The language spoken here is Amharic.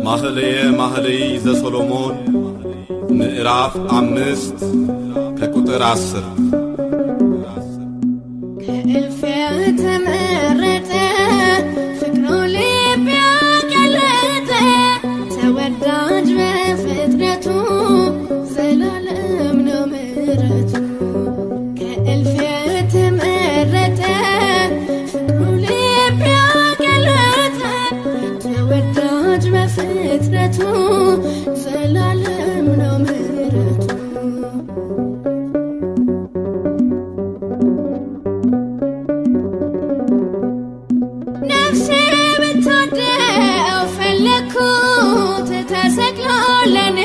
ማህለየ ማህለይ ዘሰሎሞን ምዕራፍ 5 ከቁጥር 10 ከእልፍ የተመረጠ ፍቅሩ ልብ ያቀለጠ ተወዳጅ በፍጥረቱ ዘላለም ነው ምሕረቱ። ከእልፍ የተመረጠ ፍቅሩ ልብ ያቀለጠ ተወዳጅ በፍጥረቱ ዘላለም ነው ምሕረቱ። ነፍሴ ብትወደው ፈለግኩት ተሰቅሎ ለኔ